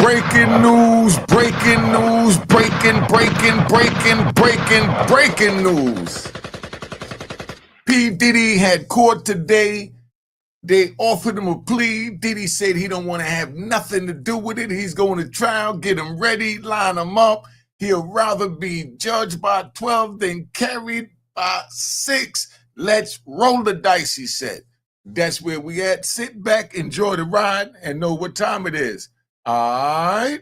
Breaking news, breaking news, breaking news. P. Diddy had court today. They offered him a plea. Diddy said he don't want to have nothing to do with it. He's going to trial, get him ready, line him up. He'll rather be judged by 12 than carried by 6. Let's roll the dice, he said. That's where we at. Sit back, enjoy the ride, and know what time it is. All right.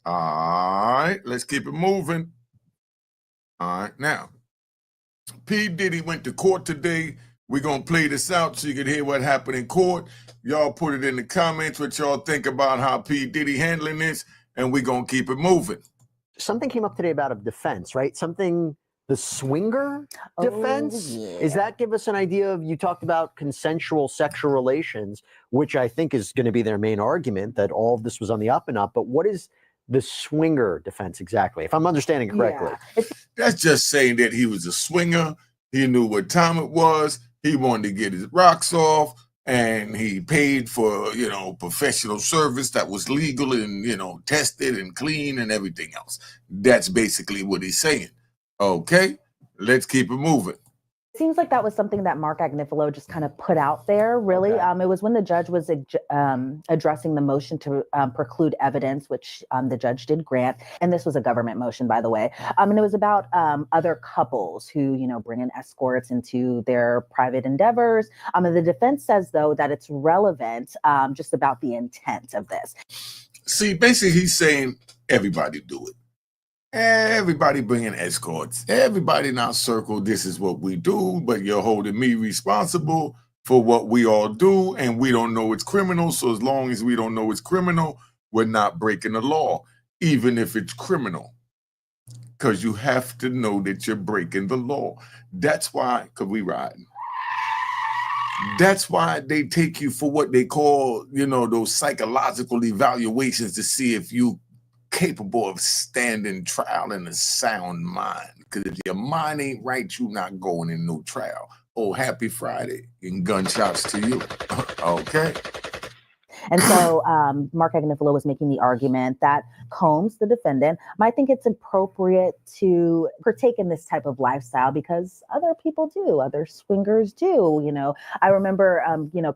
All right, let's keep it moving. All right, now, P. Diddy went to court today. We're going to play this out so you can hear what happened in court. Y'all put it in the comments what y'all think about how P. Diddy handling this, and we're going to keep it moving. Something came up today about a defense, right? Something, the swinger defense? Yeah. Is that give us an idea of, you talked about consensual sexual relations, which I think is going to be their main argument, that all of this was on the up and up, but what is the swinger defense exactly, if I'm understanding correctly? Yeah. That's just saying that he was a swinger. He knew what time it was. He wanted to get his rocks off, and he paid for, professional service that was legal and, tested and clean and everything else. That's basically what he's saying. Okay, let's keep it moving. It seems like that was something that Mark Agnifilo just kind of put out there, really. Okay. It was when the judge was addressing the motion to preclude evidence, which the judge did grant. And this was a government motion, by the way. And it was about other couples who, bring in escorts into their private endeavors. And the defense says, though, that it's relevant just about the intent of this. See, basically he's saying everybody do it. Everybody bringing escorts. Everybody in our circle, this is what we do, but you're holding me responsible for what we all do, and we don't know it's criminal. So as long as we don't know it's criminal, we're not breaking the law, even if it's criminal. Because you have to know that you're breaking the law. That's why, because we riding. That's why they take you for what they call, those psychological evaluations to see if you capable of standing trial in a sound mind. Because if your mind ain't right, you not going in no trial. Oh, happy Friday and gunshots to you. Okay. And so Mark Agnifilo was making the argument that Combs, the defendant, might think it's appropriate to partake in this type of lifestyle because other people do, other swingers do. I remember,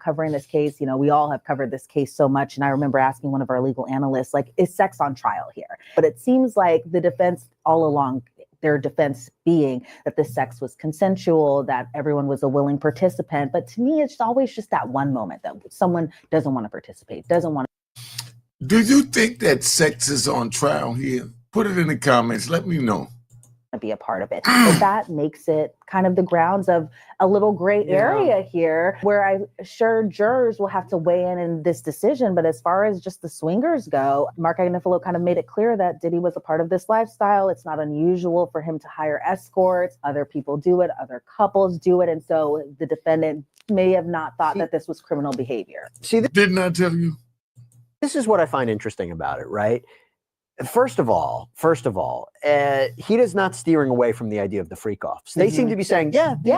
covering this case, we all have covered this case so much. And I remember asking one of our legal analysts, is sex on trial here? But it seems like the defense all along, their defense being that the sex was consensual, that everyone was a willing participant. But to me, it's always just that one moment that someone doesn't want to participate, doesn't want to. Do you think that sex is on trial here? Put it in the comments. Let me know. Be a part of it. But that makes it kind of the grounds of a little gray area here where I'm sure jurors will have to weigh in this decision. But as far as just the swingers go, Mark Agnifilo kind of made it clear that Diddy was a part of this lifestyle. It's not unusual for him to hire escorts. Other people do it. Other couples do it. And so the defendant may have not thought that this was criminal behavior. Didn't I tell you? This is what I find interesting about it, right? First of all, he is not steering away from the idea of the freak-offs. They seem to be saying,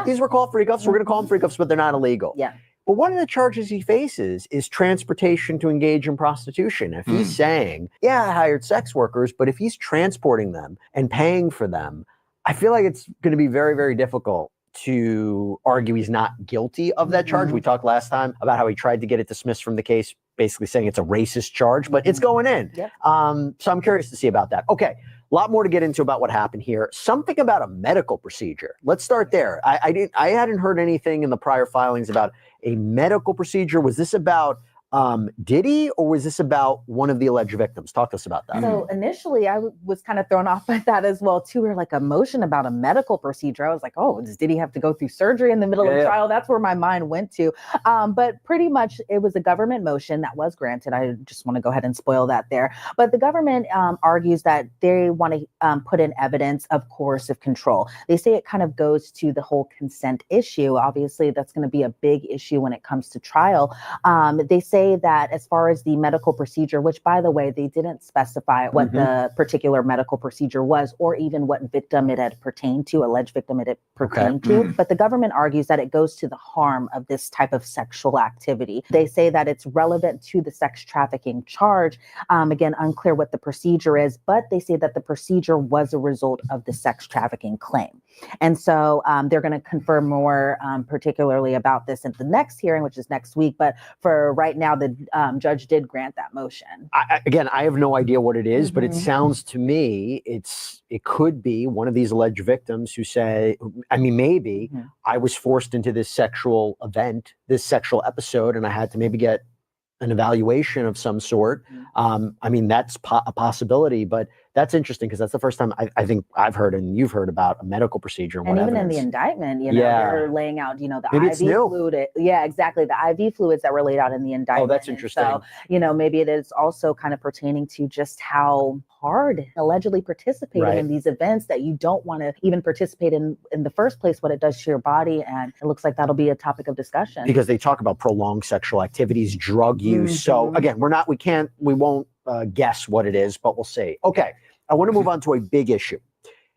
these were called freak-offs. We're going to call them freak-offs, but they're not illegal. Yeah. But one of the charges he faces is transportation to engage in prostitution. If he's saying, I hired sex workers, but if he's transporting them and paying for them, I feel like it's going to be very, very difficult to argue he's not guilty of that charge. We talked last time about how he tried to get it dismissed from the case, basically saying it's a racist charge, but it's going in. Yep. So I'm curious to see about that. Okay, a lot more to get into about what happened here. Something about a medical procedure. Let's start there. I hadn't heard anything in the prior filings about a medical procedure. Was this about Diddy, or was this about one of the alleged victims? Talk to us about that. So initially, I was kind of thrown off by that as well too. We're like a motion about a medical procedure. I was like, oh, does Diddy have to go through surgery in the middle of trial? That's where my mind went to. But pretty much, it was a government motion that was granted. I just want to go ahead and spoil that there. But the government argues that they want to put in evidence of coercive control. They say it kind of goes to the whole consent issue. Obviously, that's going to be a big issue when it comes to trial. They say that as far as the medical procedure, which by the way, they didn't specify what the particular medical procedure was, or even what victim it had pertained to, alleged victim it had pertained to. But the government argues that it goes to the harm of this type of sexual activity. They say that it's relevant to the sex trafficking charge. Again, unclear what the procedure is, but they say that the procedure was a result of the sex trafficking claim. And so they're going to confirm more particularly about this in the next hearing, which is next week. But for right now, the judge did grant that motion. Again, I have no idea what it is, but it sounds to me it could be one of these alleged victims who say, I mean, maybe I was forced into this sexual event, this sexual episode, and I had to maybe get an evaluation of some sort. I mean, that's a possibility, but that's interesting because that's the first time I think I've heard and you've heard about a medical procedure. And even in the indictment, they're laying out, the maybe IV fluid. Yeah, exactly. The IV fluids that were laid out in the indictment. Oh, that's interesting. So, maybe it is also kind of pertaining to just how hard allegedly participating in these events that you don't want to even participate in the first place, what it does to your body. And it looks like that'll be a topic of discussion. Because they talk about prolonged sexual activities, drug use. So again, we won't guess what it is, but we'll see. Okay. I want to move on to a big issue.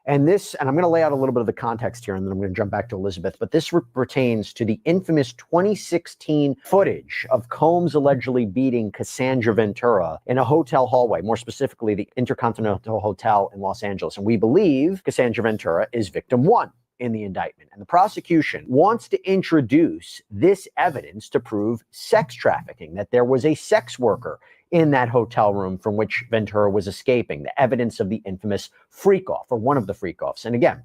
And I'm going to lay out a little bit of the context here, and then I'm going to jump back to Elizabeth. But this pertains to the infamous 2016 footage of Combs allegedly beating Cassandra Ventura in a hotel hallway, more specifically the Intercontinental Hotel in Los Angeles. And we believe Cassandra Ventura is victim one in the indictment. And the prosecution wants to introduce this evidence to prove sex trafficking, that there was a sex worker in that hotel room from which Ventura was escaping, the evidence of the infamous freak-off, or one of the freak-offs. And again,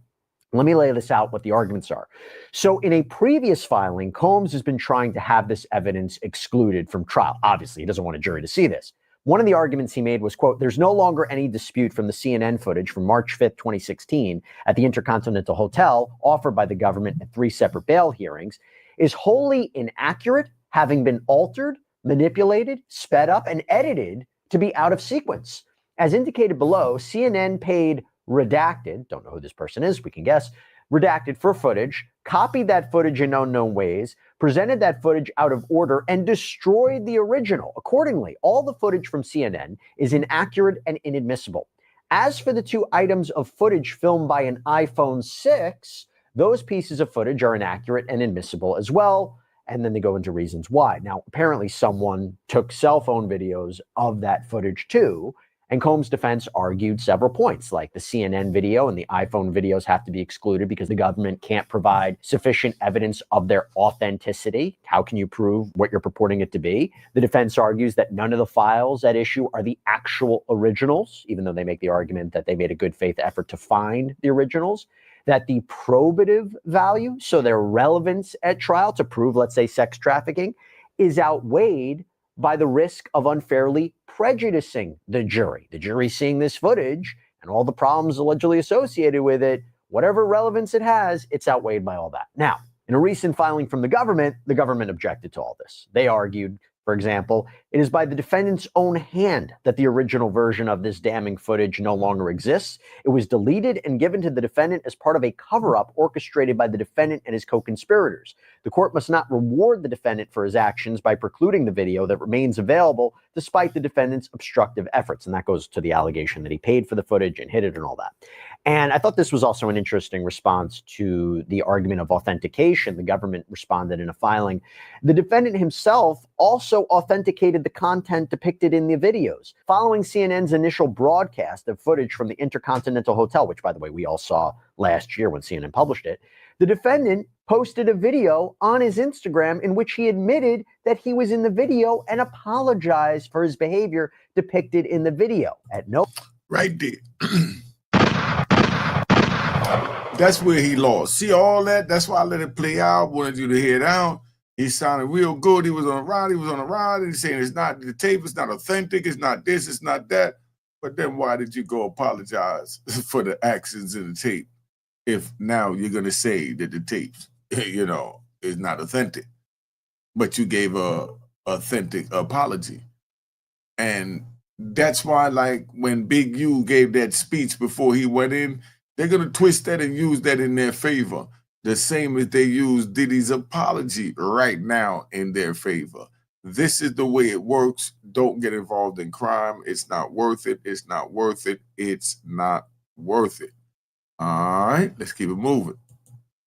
let me lay this out, what the arguments are. So in a previous filing, Combs has been trying to have this evidence excluded from trial. Obviously, he doesn't want a jury to see this. One of the arguments he made was, quote, there's no longer any dispute from the CNN footage from March 5th, 2016 at the Intercontinental Hotel, offered by the government at 3 separate bail hearings, is wholly inaccurate, having been altered, manipulated, sped up, and edited to be out of sequence. As indicated below, CNN paid Redacted, don't know who this person is, we can guess, Redacted for footage, copied that footage in unknown ways, presented that footage out of order, and destroyed the original. Accordingly, all the footage from CNN is inaccurate and inadmissible. As for the 2 items of footage filmed by an iPhone 6, those pieces of footage are inaccurate and inadmissible as well. And then they go into reasons why. Now, apparently someone took cell phone videos of that footage too. And Combs' defense argued several points, like the CNN video and the iPhone videos have to be excluded because the government can't provide sufficient evidence of their authenticity. How can you prove what you're purporting it to be? The defense argues that none of the files at issue are the actual originals, even though they make the argument that they made a good faith effort to find the originals. That the probative value, so their relevance at trial to prove, let's say, sex trafficking, is outweighed by the risk of unfairly prejudicing the jury. The jury seeing this footage and all the problems allegedly associated with it, whatever relevance it has, it's outweighed by all that. Now, in a recent filing from the government objected to all this. They argued, for example, it is by the defendant's own hand that the original version of this damning footage no longer exists. It was deleted and given to the defendant as part of a cover-up orchestrated by the defendant and his co-conspirators. The court must not reward the defendant for his actions by precluding the video that remains available despite the defendant's obstructive efforts. And that goes to the allegation that he paid for the footage and hid it and all that. And I thought this was also an interesting response to the argument of authentication. The government responded in a filing. The defendant himself also authenticated the content depicted in the videos. Following CNN's initial broadcast of footage from the Intercontinental Hotel, which, by the way, we all saw last year when CNN published it, the defendant posted a video on his Instagram in which he admitted that he was in the video and apologized for his behavior depicted in the video. At no... Right there. That's where he lost. See all that? That's why I let it play out. Wanted you to hear it out. He sounded real good. He was on a ride. He was on a ride. And he's saying it's not the tape. It's not authentic. It's not this. It's not that. But then why did you go apologize for the actions in the tape if now you're going to say that the tapes, you know, is not authentic? But you gave a authentic apology. And that's why, like, when Big U gave that speech before he went in, they're going to twist that and use that in their favor. The same as they use Diddy's apology right now in their favor. This is the way it works. Don't get involved in crime. It's not worth it. It's not worth it. It's not worth it. All right, let's keep it moving.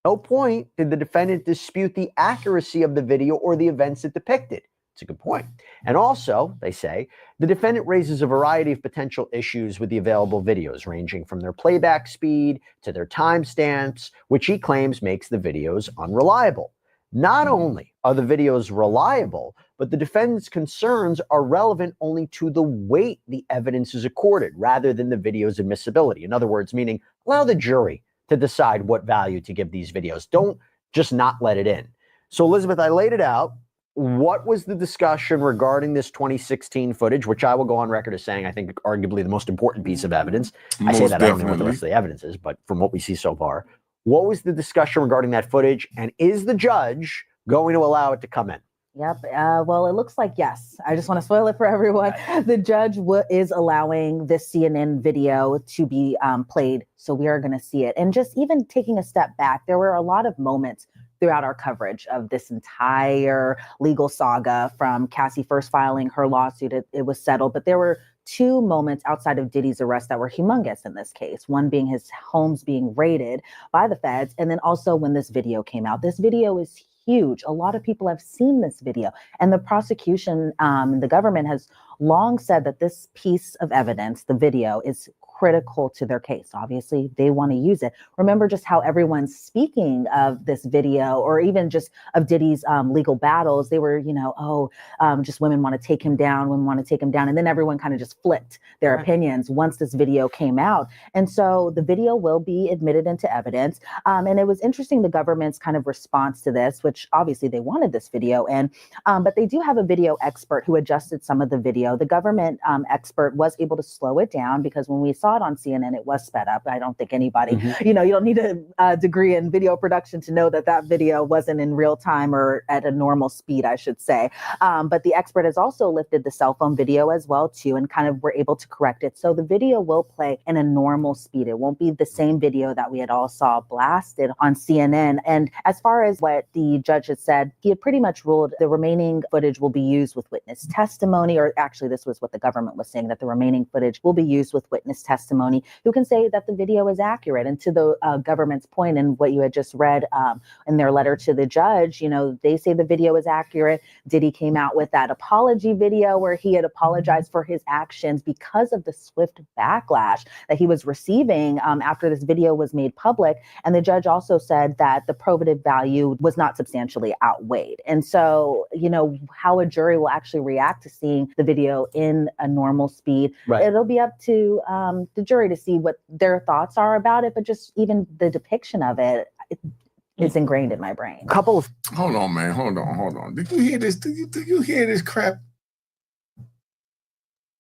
No point did the defendant dispute the accuracy of the video or the events it depicted. It's a good point. And also, they say, the defendant raises a variety of potential issues with the available videos, ranging from their playback speed to their timestamps, which he claims makes the videos unreliable. Not only are the videos reliable, but the defendant's concerns are relevant only to the weight the evidence is accorded, rather than the video's admissibility. In other words, meaning allow the jury to decide what value to give these videos. Don't just not let it in. So, Elizabeth, I laid it out. What was the discussion regarding this 2016 footage, which I will go on record as saying I think arguably the most important piece of evidence? I say that I don't know what the rest of the evidence is, but from what we see so far, what was the discussion regarding that footage, and is the judge going to allow it to come in? Yep. Well, it looks like yes. I just want to spoil it for everyone. The judge is allowing this CNN video to be played, so we are going to see it. And just even taking a step back, there were a lot of moments throughout our coverage of this entire legal saga, from Cassie first filing her lawsuit, it was settled. But there were two moments outside of Diddy's arrest that were humongous in this case. One being his homes being raided by the feds. And then also when this video came out. This video is huge. A lot of people have seen this video. And the prosecution, the government has long said that this piece of evidence, the video, is critical to their case. Obviously, they want to use it. Remember just how everyone's speaking of this video, or even just of Diddy's legal battles. They were, just women want to take him down, women want to take him down. And then everyone kind of just flipped their opinions once this video came out. And so the video will be admitted into evidence. And it was interesting, the government's kind of response to this, which obviously they wanted this video in, but they do have a video expert who adjusted some of the video. The government expert was able to slow it down, because when we saw it on CNN, it was sped up. I don't think anybody, you don't need a degree in video production to know that that video wasn't in real time, or at a normal speed, I should say. But the expert has also lifted the cell phone video as well too, and kind of were able to correct it. So the video will play in a normal speed. It won't be the same video that we had all saw blasted on CNN. And as far as what the judge had said, he had pretty much ruled the remaining footage will be used with witness testimony, or actually this was what the government was saying, that the remaining footage will be used with witness testimony who can say that the video is accurate. And to the government's point, and what you had just read in their letter to the judge, they say the video is accurate. Diddy came out with that apology video where he had apologized for his actions because of the swift backlash that he was receiving after this video was made public. And the judge also said that the probative value was not substantially outweighed. And so, how a jury will actually react to seeing the video in a normal speed, it'll be up to the jury to see what their thoughts are about it. But just even the depiction of it, it's ingrained in my brain. Hold on, man. Hold on. Did you hear this? Do you hear this crap?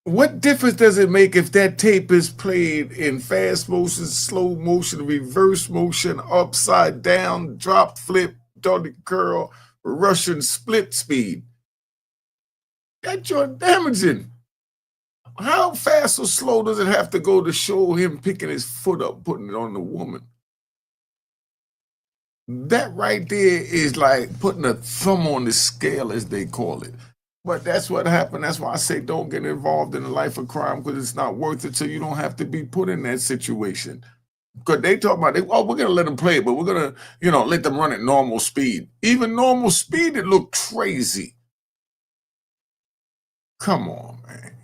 What difference does it make if that tape is played in fast motion, slow motion, reverse motion, upside down, drop, flip, dirty curl, Russian split speed? That's your damaging. How fast or slow does it have to go to show him picking his foot up, putting it on the woman? That right there is like putting a thumb on the scale, as they call it. But that's what happened. That's why I say don't get involved in the life of crime, because it's not worth it, so you don't have to be put in that situation. Because they talk about, we're going to let them play, but we're going to, let them run at normal speed. Even normal speed, it looked crazy. Come on, man.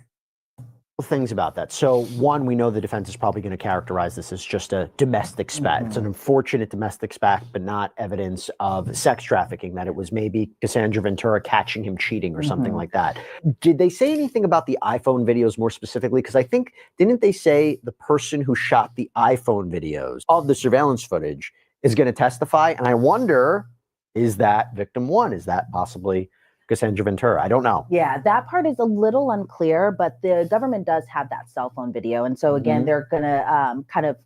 Things about that. So one, we know the defense is probably going to characterize this as just a domestic spat. It's an unfortunate domestic spat, but not evidence of sex trafficking, that it was maybe Cassandra Ventura catching him cheating or something like that. Did they say anything about the iPhone videos more specifically? Because I think, didn't they say the person who shot the iPhone videos of the surveillance footage is going to testify? And I wonder Is that victim one? Is that possibly Cassandra Ventura? I don't know. Yeah, that part is a little unclear, but the government does have that cell phone video. And so again, they're going to kind of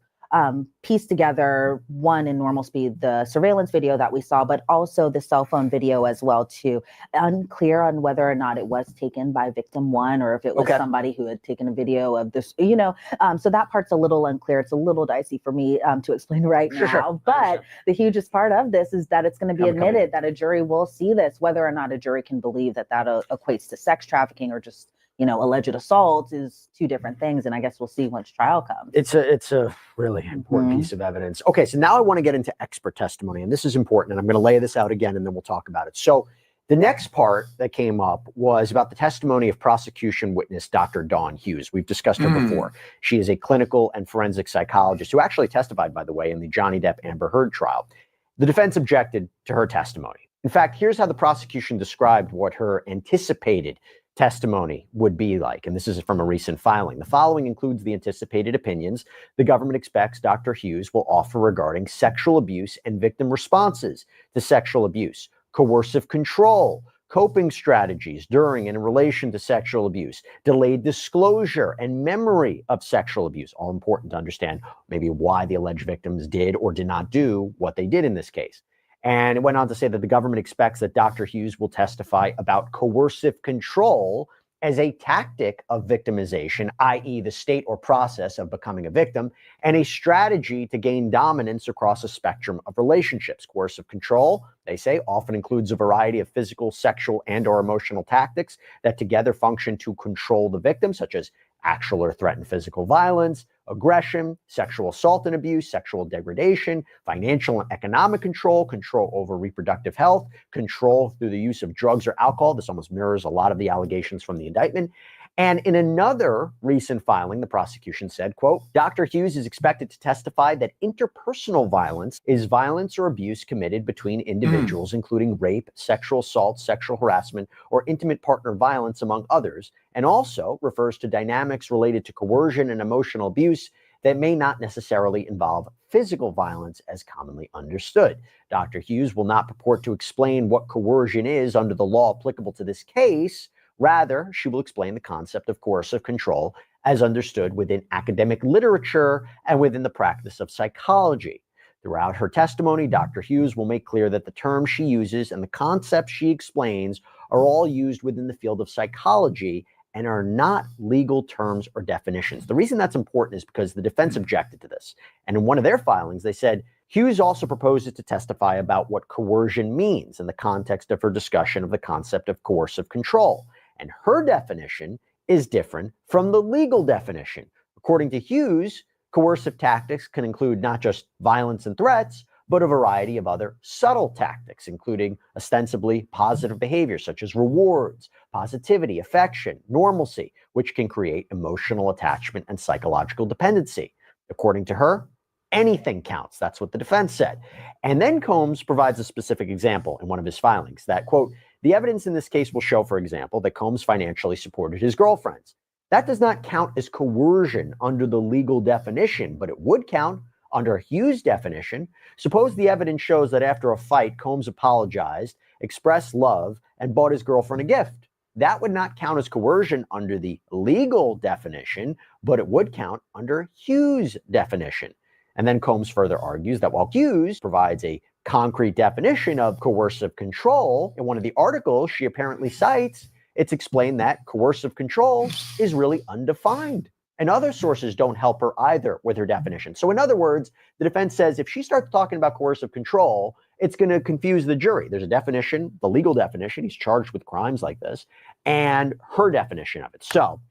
piece together, one, in normal speed, the surveillance video that we saw, but also the cell phone video as well too. Unclear on whether or not it was taken by victim one or if it was somebody who had taken a video of this, so that part's a little unclear. It's a little dicey for me to explain right now. But the hugest part of this is that it's going to be admitted that a jury will see this, whether or not a jury can believe that equates to sex trafficking or just alleged assault is two different things. And I guess we'll see once trial comes. It's a really important piece of evidence. Okay, so now I want to get into expert testimony, and this is important, and I'm going to lay this out again, and then we'll talk about it. So the next part that came up was about the testimony of prosecution witness Dr. Dawn Hughes. We've discussed her before. She is a clinical and forensic psychologist who actually testified, by the way, in the Johnny Depp Amber Heard trial. The defense objected to her testimony. In fact, here's how the prosecution described what her anticipated testimony would be like. And this is from a recent filing. The following includes the anticipated opinions the government expects Dr. Hughes will offer regarding sexual abuse and victim responses to sexual abuse, coercive control, coping strategies during and in relation to sexual abuse, delayed disclosure and memory of sexual abuse. All important to understand maybe why the alleged victims did or did not do what they did in this case. And it went on to say that the government expects that Dr. Hughes will testify about coercive control as a tactic of victimization, i.e. the state or process of becoming a victim, and a strategy to gain dominance across a spectrum of relationships. Coercive control, they say, often includes a variety of physical, sexual, and or emotional tactics that together function to control the victim, such as actual or threatened physical violence, aggression, sexual assault and abuse, sexual degradation, financial and economic control, control over reproductive health, control through the use of drugs or alcohol. This almost mirrors a lot of the allegations from the indictment. And in another recent filing, the prosecution said, quote, Dr. Hughes is expected to testify that interpersonal violence is violence or abuse committed between individuals, including rape, sexual assault, sexual harassment, or intimate partner violence, among others, and also refers to dynamics related to coercion and emotional abuse that may not necessarily involve physical violence as commonly understood. Dr. Hughes will not purport to explain what coercion is under the law applicable to this case. Rather, she will explain the concept of coercive control as understood within academic literature and within the practice of psychology. Throughout her testimony, Dr. Hughes will make clear that the terms she uses and the concepts she explains are all used within the field of psychology and are not legal terms or definitions. The reason that's important is because the defense objected to this. And in one of their filings, they said, Hughes also proposes to testify about what coercion means in the context of her discussion of the concept of coercive control. And her definition is different from the legal definition. According to Hughes, coercive tactics can include not just violence and threats, but a variety of other subtle tactics, including ostensibly positive behavior such as rewards, positivity, affection, normalcy, which can create emotional attachment and psychological dependency. According to her, anything counts. That's what the defense said. And then Combs provides a specific example in one of his filings that, quote, the evidence in this case will show, for example, that Combs financially supported his girlfriends. That does not count as coercion under the legal definition, but it would count under Hughes' definition. Suppose the evidence shows that after a fight, Combs apologized, expressed love, and bought his girlfriend a gift. That would not count as coercion under the legal definition, but it would count under Hughes' definition. And then Combs further argues that while Hughes provides a concrete definition of coercive control, in one of the articles she apparently cites, it's explained that coercive control is really undefined. And other sources don't help her either with her definition. So in other words, the defense says if she starts talking about coercive control, it's going to confuse the jury. There's a definition, the legal definition, he's charged with crimes like this, and her definition of it. So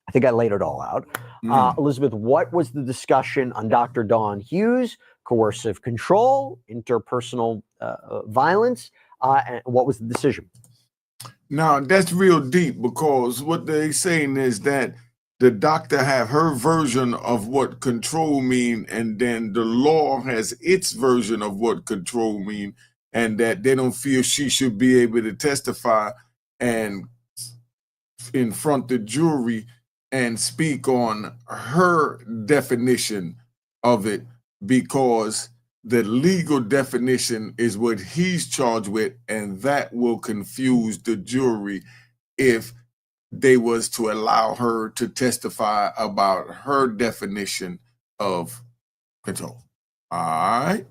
I think I laid it all out. Elizabeth, what was the discussion on Dr. Dawn Hughes, coercive control, interpersonal violence, and what was the decision? Now, that's real deep because what they're saying is that the doctor have her version of what control mean, and then the law has its version of what control mean, and that they don't feel she should be able to testify and in front of the jury and speak on her definition of it because the legal definition is what he's charged with, and that will confuse the jury if they was to allow her to testify about her definition of control. All right.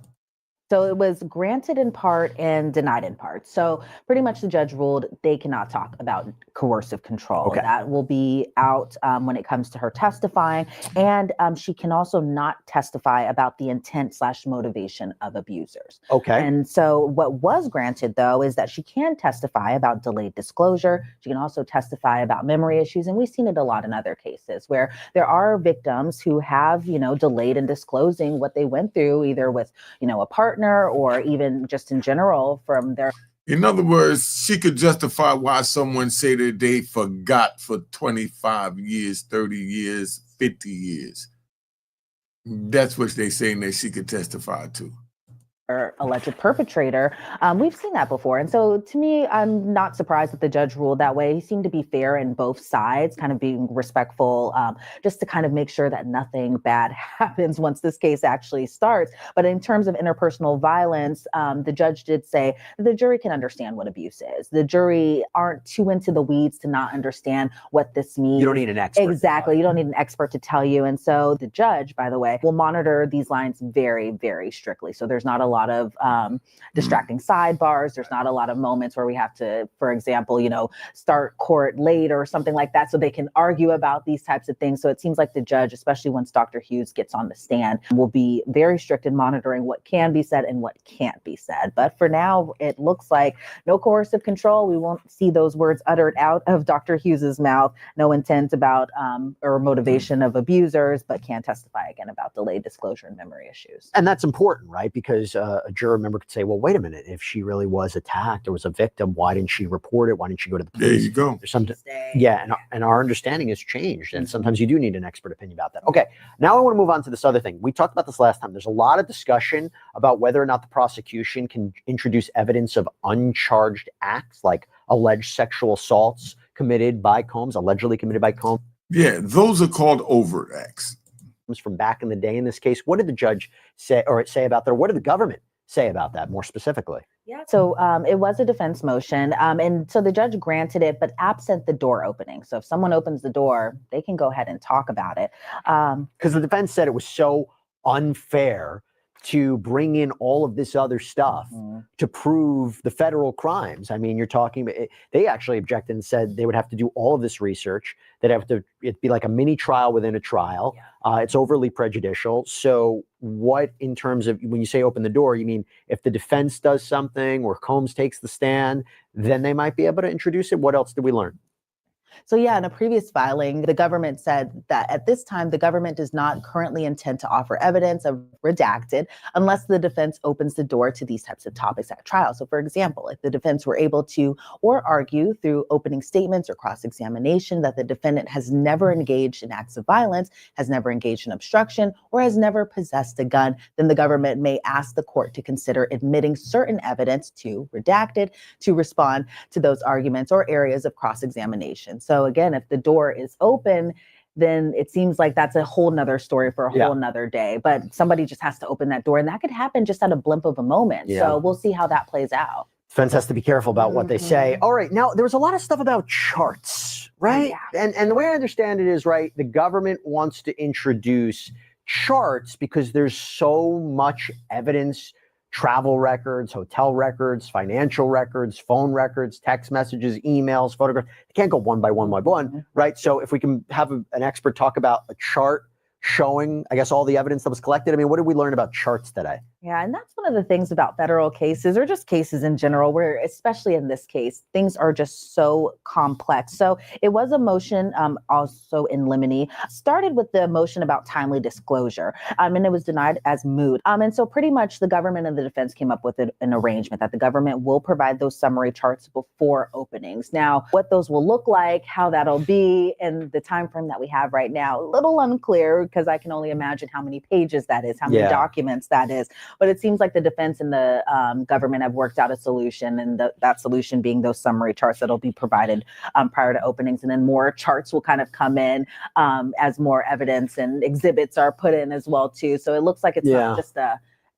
So it was granted in part and denied in part. So pretty much the judge ruled they cannot talk about coercive control. Okay. That will be out when it comes to her testifying. And she can also not testify about the intent/motivation of abusers. Okay. And so what was granted, though, is that she can testify about delayed disclosure. She can also testify about memory issues. And we've seen it a lot in other cases where there are victims who have, delayed in disclosing what they went through, either with, a partner or even just in general from their. In other words, she could justify why someone say that they forgot for 25 years, 30 years, 50 years. That's what they're saying that she could testify to. Or alleged perpetrator. We've seen that before. And so to me, I'm not surprised that the judge ruled that way. He seemed to be fair in both sides, kind of being respectful, just to kind of make sure that nothing bad happens once this case actually starts. But in terms of interpersonal violence, the judge did say that the jury can understand what abuse is. The jury aren't too into the weeds to not understand what this means. You don't need an expert. Exactly. You don't need an expert to tell you. And so the judge, by the way, will monitor these lines very, very strictly. So there's not a lot of distracting sidebars. There's not a lot of moments where we have to, for example, start court late or something like that so they can argue about these types of things. So it seems like the judge, especially once Dr. Hughes gets on the stand, will be very strict in monitoring what can be said and what can't be said. But for now, it looks like no coercive control. We won't see those words uttered out of Dr. Hughes's mouth. No intent about or motivation of abusers, but can testify again about delayed disclosure and memory issues. And that's important, right? Because a juror member could say, well, wait a minute, if she really was attacked or was a victim, why didn't she report it? Why didn't she go to the police? There you go. There's some, yeah, and our understanding has changed. And sometimes you do need an expert opinion about that. Okay, now I want to move on to this other thing. We talked about this last time. There's a lot of discussion about whether or not the prosecution can introduce evidence of uncharged acts, like alleged sexual assaults committed by Combs, allegedly committed by Combs. Yeah, those are called overt acts. From back in the day in this case. What did the judge say about that? Or what did the government say about that more specifically? Yeah. So it was a defense motion. And so the judge granted it, but absent the door opening. So if someone opens the door, they can go ahead and talk about it. Because the defense said it was so unfair to bring in all of this other stuff to prove the federal crimes. I mean, you're talking, they actually objected and said they would have to do all of this research. It'd be like a mini trial within a trial. Yeah. It's overly prejudicial. So what, in terms of, when you say open the door, you mean if the defense does something or Combs takes the stand, then they might be able to introduce it? What else did we learn? So yeah, in a previous filing, the government said that at this time, the government does not currently intend to offer evidence of redacted unless the defense opens the door to these types of topics at trial. So for example, if the defense were able to or argue through opening statements or cross-examination that the defendant has never engaged in acts of violence, has never engaged in obstruction, or has never possessed a gun, then the government may ask the court to consider admitting certain evidence to redacted to respond to those arguments or areas of cross-examination. So again, if the door is open, then it seems like that's a whole nother story for a whole nother day. But somebody just has to open that door, and that could happen just at a blimp of a moment. Yeah. So we'll see how that plays out. Defense has to be careful about what they say. All right, now there was a lot of stuff about charts, right? Yeah. And the way I understand it is, right, the government wants to introduce charts because there's so much evidence, travel records, hotel records, financial records, phone records, text messages, emails, photographs. They can't go one by one, right? So if we can have an expert talk about a chart showing, I guess, all the evidence that was collected. I mean, what did we learn about charts today? Yeah, and that's one of the things about federal cases or just cases in general, where especially in this case, things are just so complex. So it was a motion also in limine, started with the motion about timely disclosure, and it was denied as moot. And so pretty much the government and the defense came up with an arrangement that the government will provide those summary charts before openings. Now, what those will look like, how that'll be, and the time frame that we have right now, a little unclear because I can only imagine how many pages that is, how many documents that is. But it seems like the defense and the government have worked out a solution, and that solution being those summary charts that'll be provided prior to openings. And then more charts will kind of come in as more evidence and exhibits are put in as well, too. So it looks like it's not just a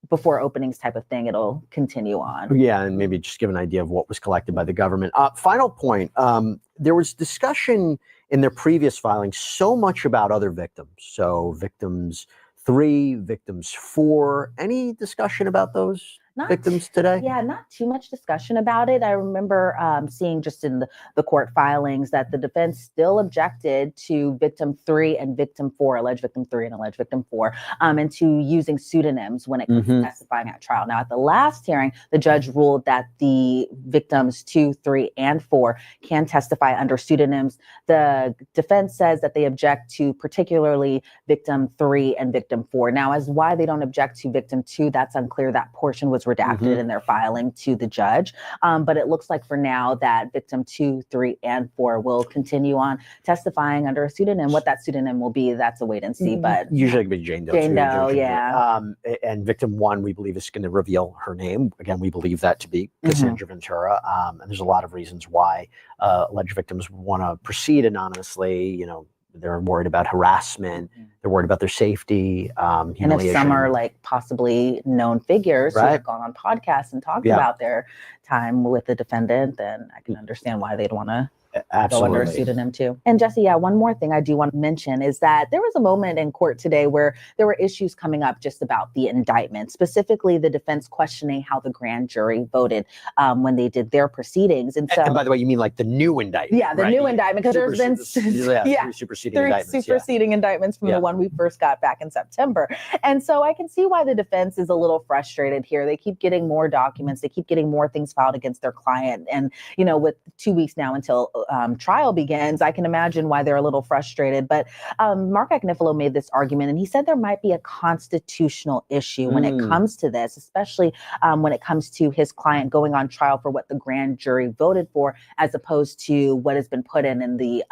before openings type of thing, it'll continue on. Yeah, and maybe just give an idea of what was collected by the government. Final point, there was discussion in their previous filings so much about other victims. So victims 3, victims 4. Any discussion about those victims today? Yeah, not too much discussion about it. I remember seeing just in the court filings that the defense still objected to victim 3 and victim 4, alleged victim 3 and alleged victim 4, and to using pseudonyms when it comes to testifying at trial. Now, at the last hearing, the judge ruled that the victims 2, 3, and 4 can testify under pseudonyms. The defense says that they object to particularly victim 3 and victim 4. Now, as why they don't object to victim 2, that's unclear. That portion was redacted in their filing to the judge. But it looks like for now that victim 2, 3, and 4 will continue on testifying under a pseudonym. What that pseudonym will be, that's a wait and see. But usually it could be Jane Doe. Jane Doe, yeah. And victim 1, we believe, is going to reveal her name. Again, we believe that to be Cassandra Ventura. And there's a lot of reasons why alleged victims want to proceed anonymously. You know, they're worried about harassment. They're worried about their safety. And if some are like possibly known figures who have gone on podcasts and talked about their time with the defendant, then I can understand why they'd want to go under a pseudonym too. And Jesse, one more thing I do want to mention is that there was a moment in court today where there were issues coming up just about the indictment, specifically the defense questioning how the grand jury voted when they did their proceedings. And so, and by the way, you mean like the new indictment? Yeah, the new indictment, because there's been three superseding indictments from the one we first got back in September. And so I can see why the defense is a little frustrated here. They keep getting more documents. They keep getting more things filed against their client. And, you know, with 2 weeks now until trial begins, I can imagine why they're a little frustrated. But Mark Agnifilo made this argument, and he said there might be a constitutional issue when it comes to this, especially when it comes to his client going on trial for what the grand jury voted for, as opposed to what has been put in the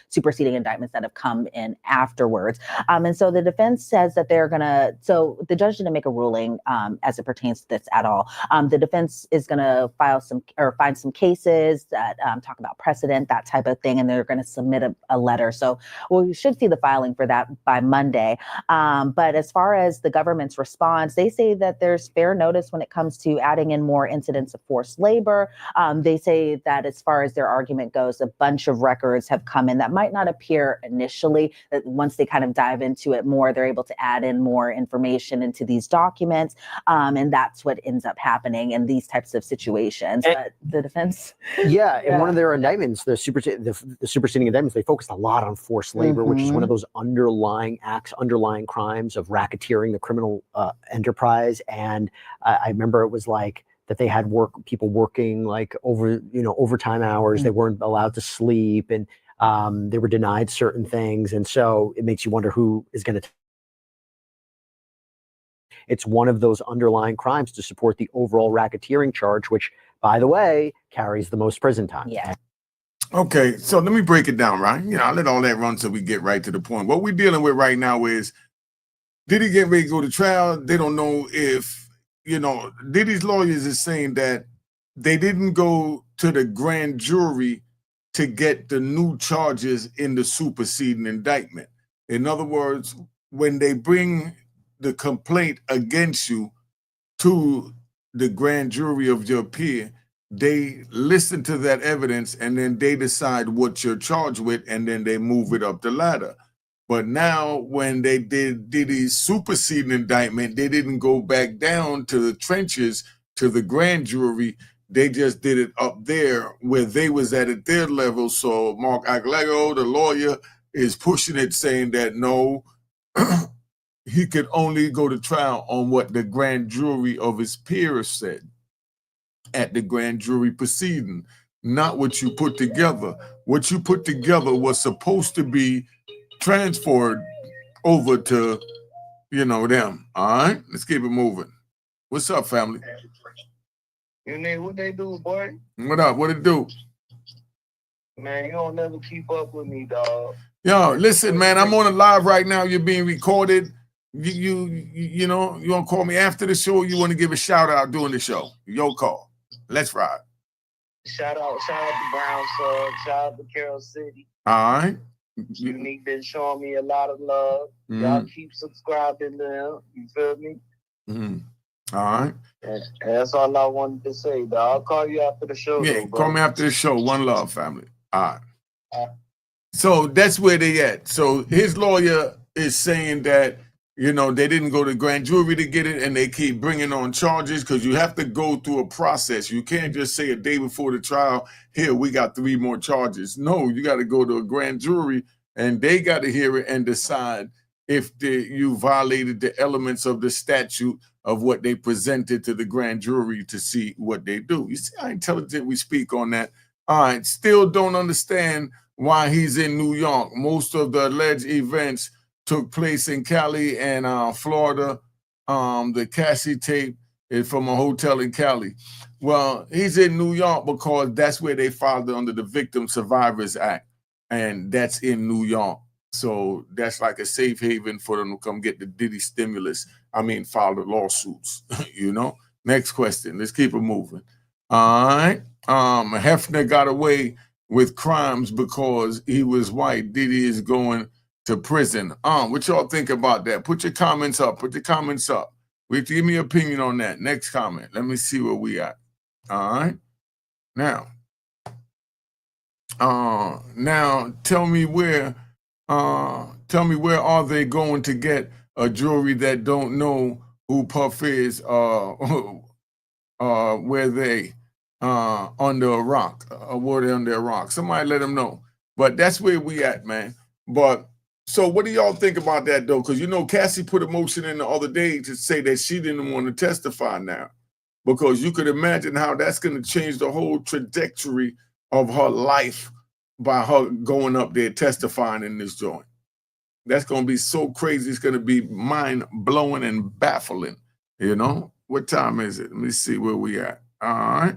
superseding indictments that have come in afterwards. And so the defense says that they're going to, so the judge didn't make a ruling as it pertains to this at all. The defense is going to find some cases that talk about precedent, that type of thing, and they're going to submit a letter. So we should see the filing for that by Monday. But as far as the government's response, they say that there's fair notice when it comes to adding in more incidents of forced labor. They say that as far as their argument goes, a bunch of records have come in that might not appear initially, that once they kind of dive into it more, they're able to add in more information into these documents. And that's what ends up happening in these types of situations. But the defense... in one of their indictments, the superseding indictments, they focused a lot on forced labor, which is one of those underlying crimes of racketeering the criminal enterprise. And I remember it was like that they had people working like overtime hours. They weren't allowed to sleep, and they were denied certain things. And so it makes you wonder who is going to. It's one of those underlying crimes to support the overall racketeering charge, which, by the way, carries the most prison time. Yeah. Okay, so let me break it down, right? You know, I'll let all that run so we get right to the point. What we're dealing with right now is Diddy getting ready to go to trial. They don't know if, Diddy's lawyers is saying that they didn't go to the grand jury to get the new charges in the superseding indictment. In other words, when they bring the complaint against you to the grand jury of your peer, they listen to that evidence and then they decide what you're charged with, and then they move it up the ladder. But now when they did Diddy's superseding indictment, they didn't go back down to the trenches to the grand jury. They just did it up there where they was at their level. So Mark Aglego, the lawyer, is pushing it, saying that no, he could only go to trial on what the grand jury of his peers said at the grand jury proceeding, not what you put together. What you put together was supposed to be transferred over to, them. All right, let's keep it moving. What's up, family? What they do, boy? What up? What it do? Man, you don't never keep up with me, dog. Yo, listen, man, I'm on a live right now. You're being recorded. You want to call me after the show? Or you want to give a shout out during the show? Your call. Let's ride. Shout out to Brown Sub. Shout out to Carroll City. All right. Unique been showing me a lot of love. Y'all keep subscribing to him. You feel me? All right. And that's all I wanted to say, dog. I'll call you after the show. Yeah, though, call bro. me after the show. One love, family. All right. So that's where they at. So his lawyer is saying that, you know, they didn't go to grand jury to get it, and they keep bringing on charges because you have to go through a process. You can't just say a day before the trial, here, we got 3 more charges. No, you got to go to a grand jury, and they got to hear it and decide if you violated the elements of the statute of what they presented to the grand jury to see what they do. You see how intelligent we speak on that? All right, still don't understand why he's in New York. Most of the alleged events took place in Cali and Florida. The Cassie tape is from a hotel in Cali. Well, he's in New York because that's where they filed under the Victim Survivors Act, and that's in New York. So that's like a safe haven for them to come get the Diddy stimulus. File the lawsuits, you know? Next question. Let's keep it moving. All right. Hefner got away with crimes because he was white. Diddy is going to prison. What y'all think about that? Put your comments up. Put your comments up. Give me your opinion on that. Next comment. Let me see where we at. All right. Now tell me where are they going to get a jury that don't know who Puff is? Where they under a rock, were they under a rock? Somebody let them know. But that's where we at, man. But so what do y'all think about that though? Because you know, Cassie put a motion in the other day to say that she didn't want to testify now, because you could imagine how that's going to change the whole trajectory of her life by her going up there testifying in this joint. That's going to be so crazy. It's going to be mind-blowing and baffling, you know? What time is it? Let me see where we at. All right.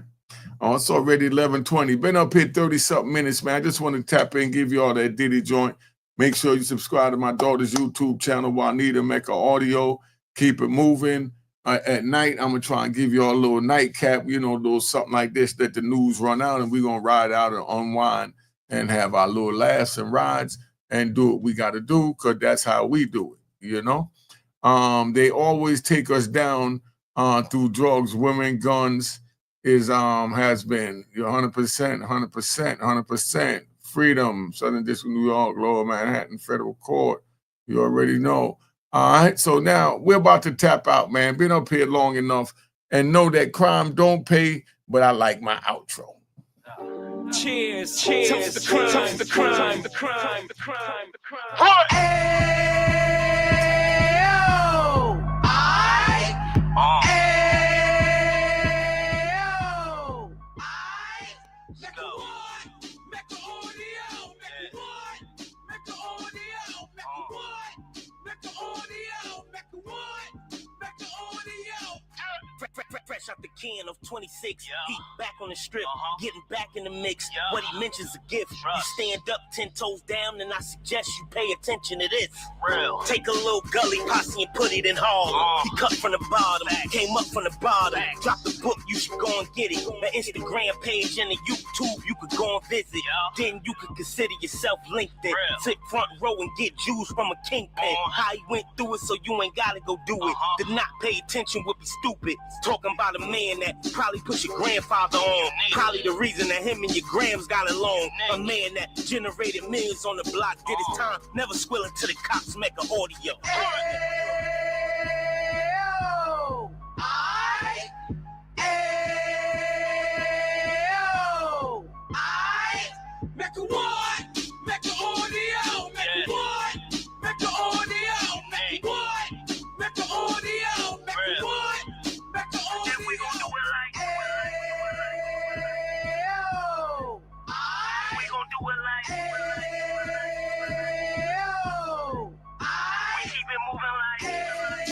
Oh, it's already 11:20. Been up here 30-something minutes, man. I just want to tap in and give you all that Diddy joint. Make sure you subscribe to my daughter's YouTube channel, Juanita Mecca Audio. Keep it moving. At night, I'm going to try and give you all a little nightcap, you know, a little something like this, that the news run out, and we're going to ride out and unwind and have our little laughs and rides and do what we got to do, because that's how we do it, you know? They always take us down through drugs, women, guns, has been 100%, freedom, Southern District, New York, Lower Manhattan, Federal Court. You already know. All right, so now we're about to tap out, man. Been up here long enough and know that crime don't pay, but I like my outro. Cheers, cheers, the crime, the crime, the crime, the crime, the crime. Fresh out the can of 26, he back on the strip, getting back in the mix. What he mentions a gift. You stand up 10 toes down, and I suggest you pay attention to this. Real. Take a little gully posse and put it in Harlem. He cut from the bottom, came up from the bottom. Drop the book, you should go and get it. The Instagram page and the YouTube, you could go and visit. Then you could consider yourself LinkedIn. Sit front row and get Jews from a kingpin. How he went through it, so you ain't gotta go do it. Did not pay attention would be stupid. Talking about a man that probably put your grandfather on. Probably the reason that him and your grams got along. A man that generated millions on the block, did his time, never squilling to the cops, make an audio.